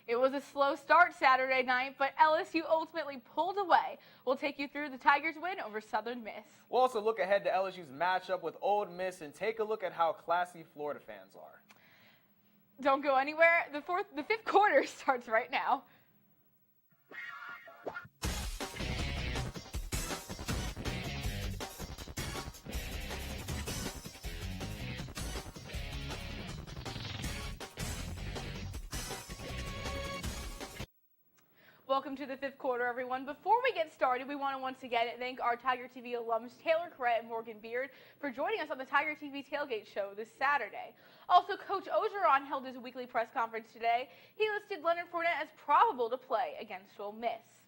It was a slow start Saturday night, but LSU ultimately pulled away. We'll take you through the Tigers' win over Southern Miss. We'll also look ahead to LSU's matchup with Ole Miss and take a look at how classy Florida fans are. Don't go anywhere. The fifth quarter starts right now. Welcome to the fifth quarter, everyone. Before we get started, we want to once again thank our Tiger TV alums Taylor Corrett and Morgan Beard for joining us on the Tiger TV Tailgate Show this Saturday. Also, Coach Orgeron held his weekly press conference today. He listed Leonard Fournette as probable to play against Ole Miss.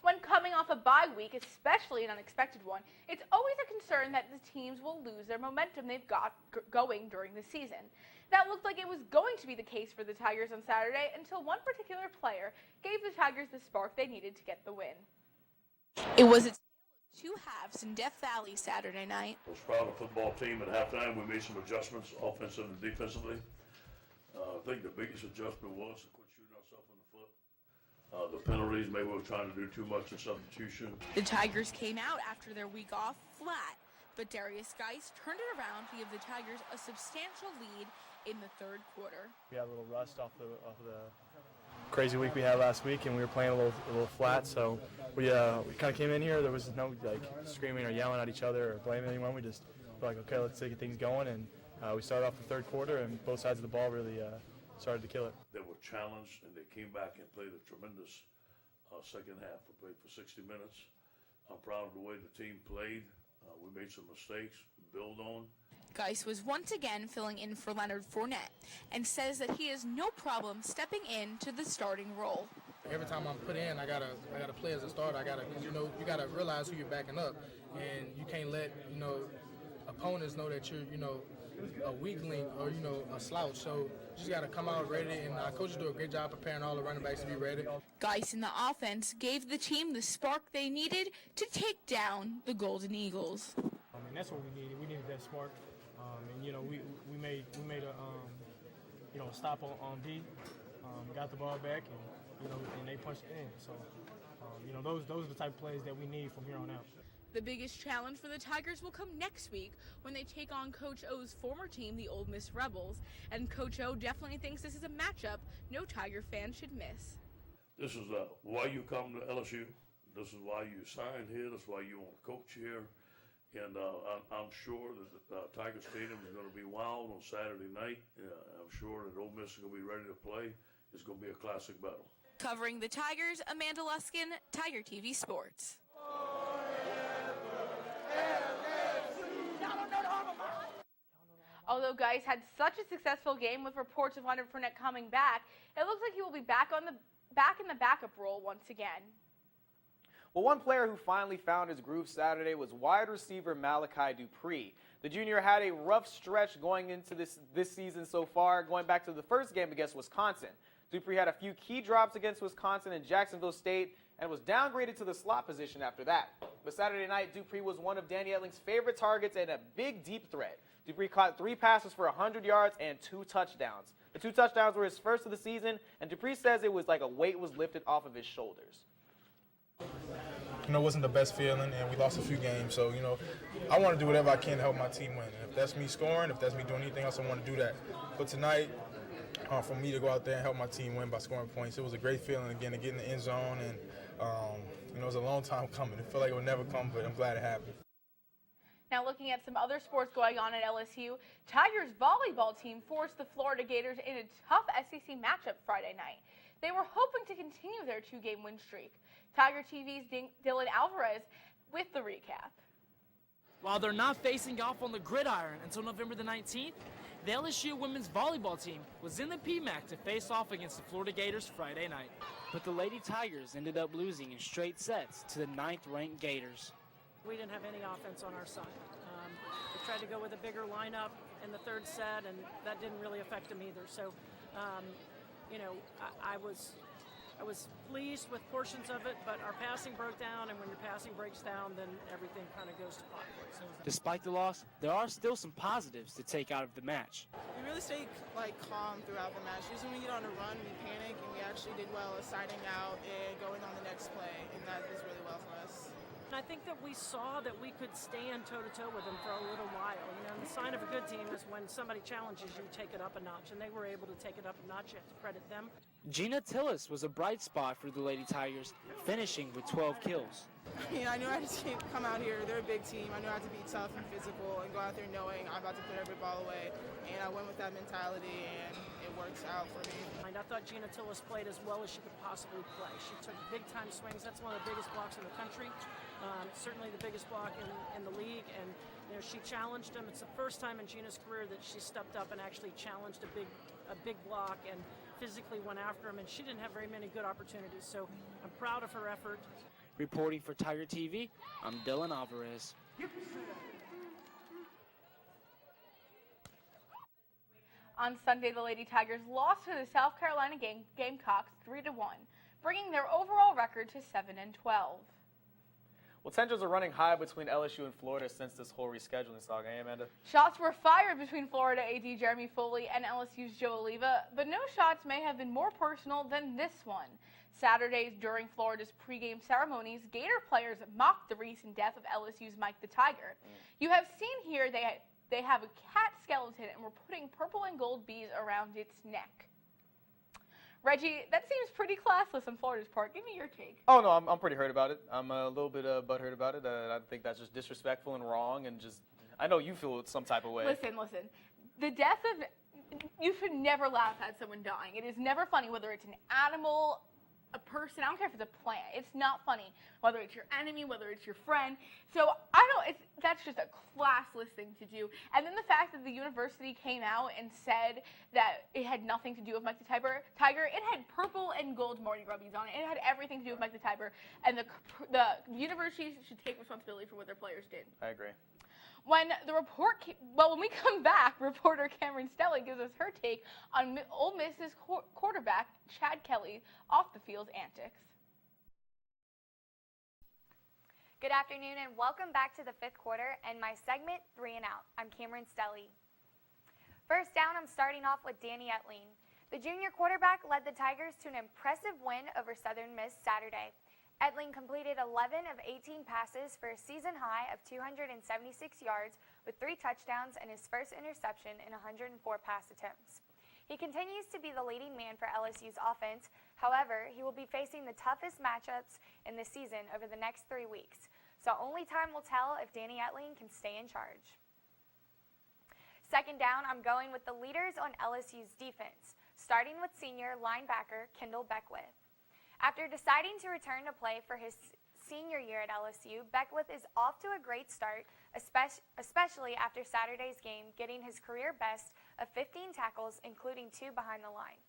When coming off a bye week, especially an unexpected one, it's always a concern that the teams will lose their momentum they've got going during the season. That looked like it was going to be the case for the Tigers on Saturday until one particular player gave the Tigers the spark they needed to get the win. It was a tale of two halves in Death Valley Saturday night. I was proud of the football team at halftime. We made some adjustments offensively and defensively. I think the biggest adjustment was to quit shooting ourselves in the foot. The penalties, maybe we were trying to do too much in substitution. The Tigers came out after their week off flat, but Darius Geis turned it around to give the Tigers a substantial lead in the third quarter. We had a little rust off the crazy week we had last week, and we were playing a little flat. So we kind of came in here. There was no screaming or yelling at each other or blaming anyone. We just were like, okay, let's get things going. And we started off the third quarter, and both sides of the ball really started to kill it. They were challenged, and they came back and played a tremendous second half. We played for 60 minutes. I'm proud of the way the team played. We made some mistakes, build on. Geis was once again filling in for Leonard Fournette and says that he has no problem stepping into the starting role. Every time I'm put in, I gotta play as a starter. You gotta realize who you're backing up, and you can't let opponents know that you're a weakling or a slouch. So you just gotta come out ready, and our coaches do a great job preparing all the running backs to be ready. Geis in the offense gave the team the spark they needed to take down the Golden Eagles. And that's what we needed. We needed that spark. We made a stop on D. Got the ball back, and they punched it in. So those are the type of plays that we need from here on out. The biggest challenge for the Tigers will come next week when they take on Coach O's former team, the Ole Miss Rebels. And Coach O definitely thinks this is a matchup no Tiger fan should miss. This is why you come to LSU. This is why you signed here. This is why you want to coach here. And I'm sure that the Tiger Stadium is going to be wild on Saturday night. I'm sure that Ole Miss is going to be ready to play. It's going to be a classic battle. Covering the Tigers, Amanda Luskin, Tiger TV Sports. Although Geis had such a successful game with reports of Leonard Fournette coming back, it looks like he will be back in the backup role once again. Well, one player who finally found his groove Saturday was wide receiver Malachi Dupree. The junior had a rough stretch going into this season so far, going back to the first game against Wisconsin. Dupree had a few key drops against Wisconsin and Jacksonville State and was downgraded to the slot position after that. But Saturday night, Dupree was one of Danny Etling's favorite targets and a big deep threat. Dupree caught 3 passes for 100 yards and 2 touchdowns. The 2 touchdowns were his first of the season, and Dupree says it was like a weight was lifted off of his shoulders. It wasn't the best feeling, and we lost a few games. So, I want to do whatever I can to help my team win. And if that's me scoring, if that's me doing anything else, I want to do that. But tonight, for me to go out there and help my team win by scoring points, it was a great feeling again to get in the end zone. And, it was a long time coming. It felt like it would never come, but I'm glad it happened. Now looking at some other sports going on at LSU, Tigers volleyball team forced the Florida Gators in a tough SEC matchup Friday night. They were hoping to continue their 2-game win streak. Tiger TV's Dylan Alvarez with the recap. While they're not facing off on the gridiron until November the 19th, the LSU women's volleyball team was in the PMAC to face off against the Florida Gators Friday night. But the Lady Tigers ended up losing in straight sets to the 9th-ranked Gators. We didn't have any offense on our side. We tried to go with a bigger lineup in the third set, and that didn't really affect them either. So, I was pleased with portions of it, but our passing broke down, and when your passing breaks down, then everything kind of goes to pot. Despite the loss, there are still some positives to take out of the match. We really stayed calm throughout the match. Usually when we get on a run, we panic and we actually did well as siding out and going on the next play, and that was really well for us. I think that we saw that we could stand toe-to-toe with them for a little while. And the sign of a good team is when somebody challenges you, take it up a notch, and they were able to take it up a notch. You have to credit them. Gina Tillis was a bright spot for the Lady Tigers, finishing with 12 kills. I knew I had to come out here. They're a big team. I knew I had to be tough and physical and go out there knowing I'm about to put every ball away. And I went with that mentality, and it works out for me. I thought Gina Tillis played as well as she could possibly play. She took big-time swings. That's one of the biggest blocks in the country. Certainly the biggest block in the league, and she challenged him. It's the first time in Gina's career that she stepped up and actually challenged a big block and physically went after him, and she didn't have very many good opportunities, so I'm proud of her effort. Reporting for Tiger TV, I'm Dylan Alvarez. On Sunday, the Lady Tigers lost to the South Carolina Gamecocks 3-1, bringing their overall record to 7-12. Well, tensions are running high between LSU and Florida since this whole rescheduling saga, eh, Amanda? Shots were fired between Florida AD Jeremy Foley and LSU's Joe Oliva, but no shots may have been more personal than this one. Saturdays during Florida's pregame ceremonies, Gator players mocked the recent death of LSU's Mike the Tiger. You have seen here they have a cat skeleton and were putting purple and gold beads around its neck. Reggie, that seems pretty classless on Florida's part. Give me your take. Oh, no, I'm pretty hurt about it. I'm a little bit butthurt about it. I think that's just disrespectful and wrong, and just, I know you feel some type of way. Listen. The death of, you should never laugh at someone dying. It is never funny, whether it's an animal, a person, I don't care if it's a plant. It's not funny, whether it's your enemy, whether it's your friend. So that's just a classless thing to do. And then the fact that the university came out and said that it had nothing to do with Mike the Tiger, it had purple and gold Mardi Gras beads on it. It had everything to do with Mike the Tiger, and the university should take responsibility for what their players did. I agree. When we come back, reporter Cameron Stelly gives us her take on Ole Miss's quarterback Chad Kelly off the field antics. Good afternoon and welcome back to the fifth quarter and my segment 3 and Out. I'm Cameron Stelly. First down, I'm starting off with Danny Etling. The junior quarterback led the Tigers to an impressive win over Southern Miss Saturday. Etling completed 11 of 18 passes for a season high of 276 yards with 3 touchdowns and his first interception in 104 pass attempts. He continues to be the leading man for LSU's offense. However, he will be facing the toughest matchups in the season over the next 3 weeks. So only time will tell if Danny Etling can stay in charge. Second down, I'm going with the leaders on LSU's defense, starting with senior linebacker Kendall Beckwith. After deciding to return to play for his senior year at LSU, Beckwith is off to a great start, especially after Saturday's game, getting his career best of 15 tackles, including 2 behind the line.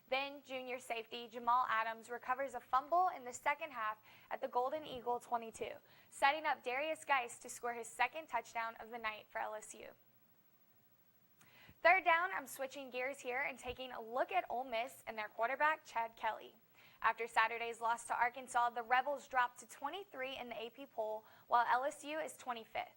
Then, junior safety Jamal Adams recovers a fumble in the second half at the Golden Eagle 22, setting up Darius Geist to score his second touchdown of the night for LSU. Third down, I'm switching gears here and taking a look at Ole Miss and their quarterback, Chad Kelly. After Saturday's loss to Arkansas, the Rebels dropped to 23 in the AP poll, while LSU is 25th.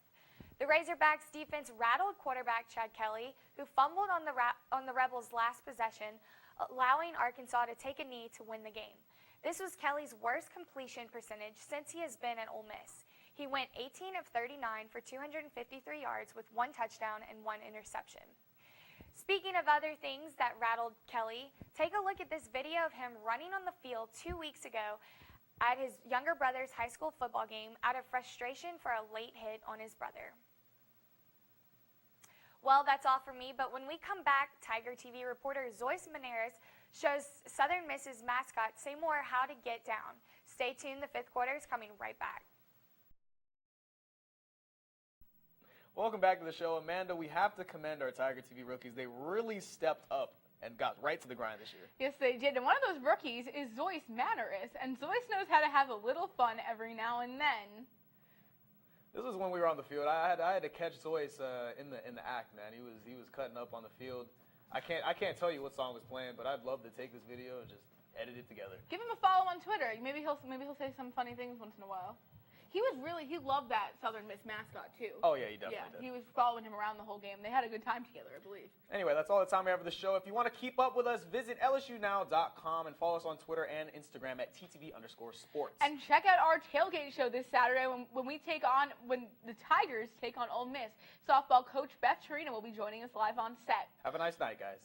The Razorbacks' defense rattled quarterback Chad Kelly, who fumbled on the Rebels' last possession, allowing Arkansas to take a knee to win the game. This was Kelly's worst completion percentage since he has been at Ole Miss. He went 18 of 39 for 253 yards with 1 touchdown and 1 interception. Speaking of other things that rattled Kelly, take a look at this video of him running on the field 2 weeks ago at his younger brother's high school football game out of frustration for a late hit on his brother. Well, that's all for me, but when we come back, Tiger TV reporter Zoyce Maneras shows Southern Miss's mascot Seymour how to get down. Stay tuned, the fifth quarter is coming right back. Welcome back to the show. Amanda, we have to commend our Tiger TV rookies. They really stepped up and got right to the grind this year. Yes, they did. And one of those rookies is Zoyce Maneras, and Zoyce knows how to have a little fun every now and then. This was when we were on the field. I had to catch Zoyce in the act, man. He was cutting up on the field. I can't tell you what song was playing, but I'd love to take this video and just edit it together. Give him a follow on Twitter. Maybe he'll say some funny things once in a while. He loved that Southern Miss mascot too. Oh, yeah, he definitely did. He was following him around the whole game. They had a good time together, I believe. Anyway, that's all the time we have for the show. If you want to keep up with us, visit lsunow.com and follow us on Twitter and Instagram at ttv_sports. And check out our tailgate show this Saturday when the Tigers take on Ole Miss. Softball coach Beth Torino will be joining us live on set. Have a nice night, guys.